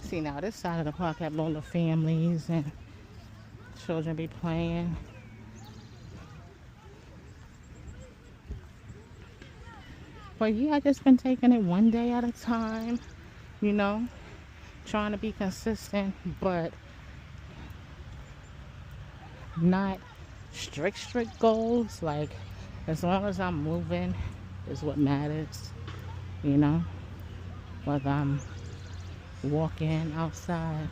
See, now this side of the park have all the families and children be playing. But yeah, I just been taking it one day at a time, you know, trying to be consistent, but not strict goals. Like, as long as I'm moving is what matters, you know, whether I'm walking outside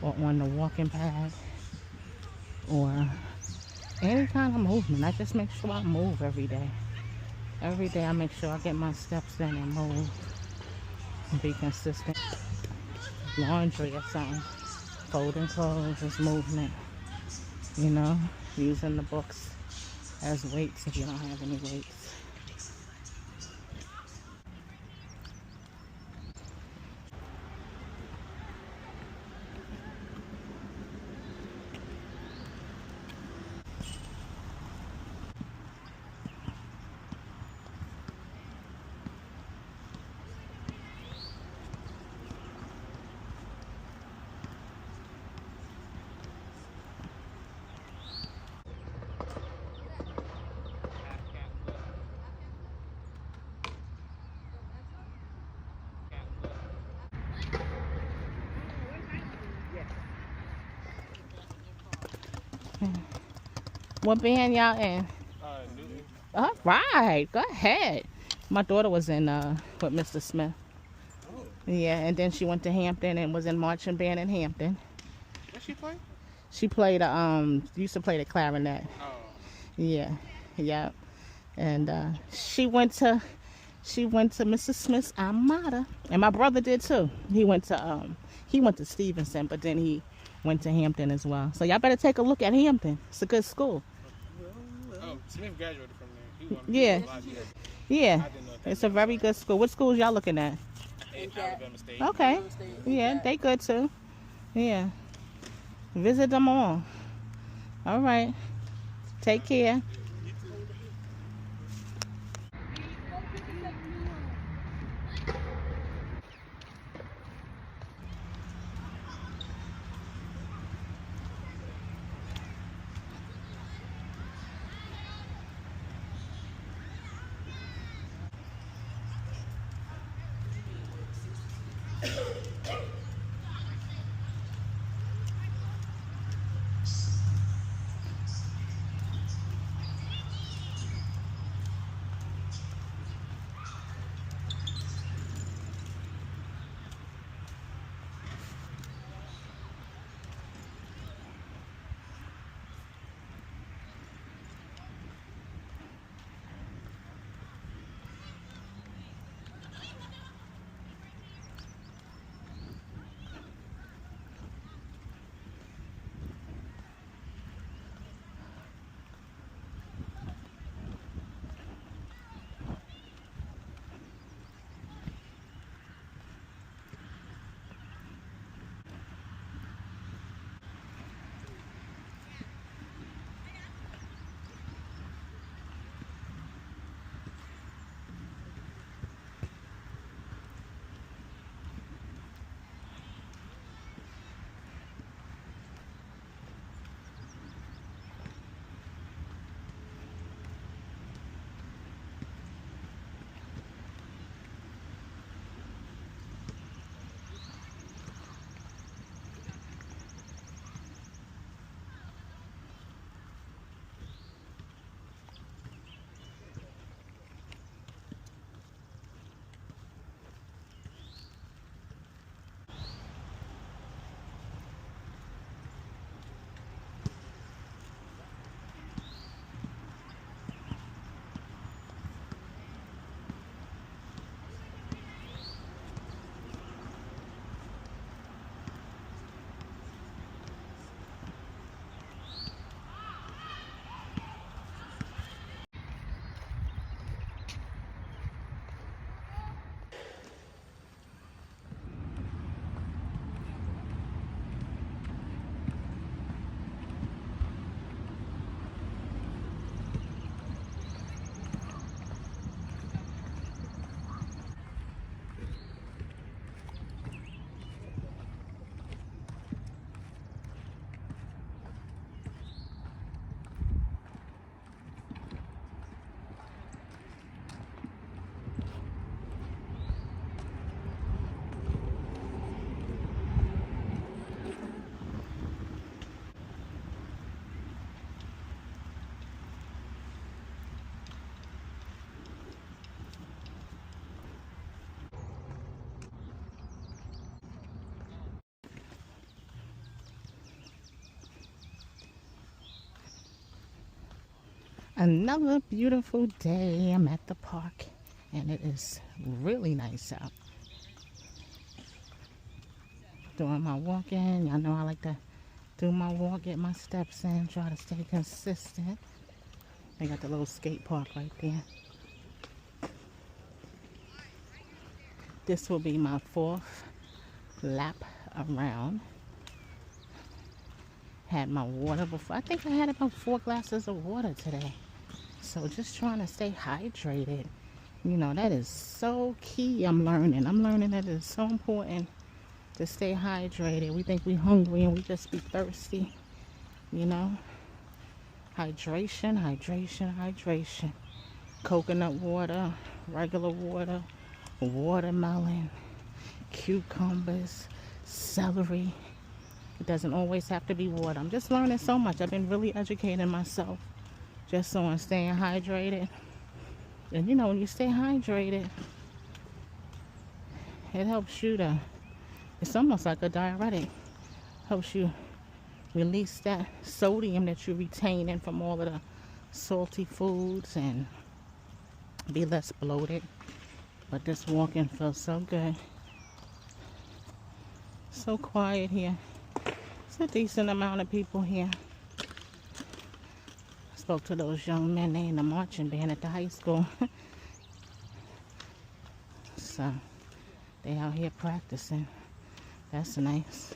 or on the walking path or any kind of movement. I just make sure I move every day. Every day I make sure I get my steps in and move and be consistent. Laundry or something. Folding clothes is movement. You know, using the books as weights if you don't have any weights. What band y'all in? Newton. All right, go ahead. My daughter was in with Mr. Smith. Oh. Yeah, and then she went to Hampton and was in marching band in Hampton. What she play? She played used to play the clarinet. Oh. Yeah, yeah. And she went to Mrs. Smith's alma mater, and my brother did too. He went to Stevenson, but then he went to Hampton as well. So y'all better take a look at Hampton. It's a good school. Oh, Smith graduated from there. He won Yeah. a lot of years. Yeah, I didn't know that. it's a very good school. What schools y'all looking at? Alabama State. Okay, yeah, they good too. Yeah, visit them all. All right, take care. Another beautiful day. I'm at the park and it is really nice out. Doing my walking. Y'all know I like to do my walk, get my steps in, try to stay consistent. They got the little skate park right there. This will be my 4th lap around. Had my water before. I think I had about 4 glasses of water today. So just trying to stay hydrated. You know, that is so key. I'm learning that it's so important to stay hydrated. We think we're hungry and we just be thirsty. You know, hydration, hydration, hydration. Coconut water, regular water, watermelon, cucumbers, celery. It doesn't always have to be water. I'm just learning so much. I've been really educating myself just on staying hydrated. And you know, when you stay hydrated, it helps you to, it's almost like a diuretic. Helps you release that sodium that you're retaining from all of the salty foods and be less bloated. But this walking feels so good. So quiet here. It's a decent amount of people here. Spoke to those young men. They in the marching band at the high school. So they out here practicing. That's nice.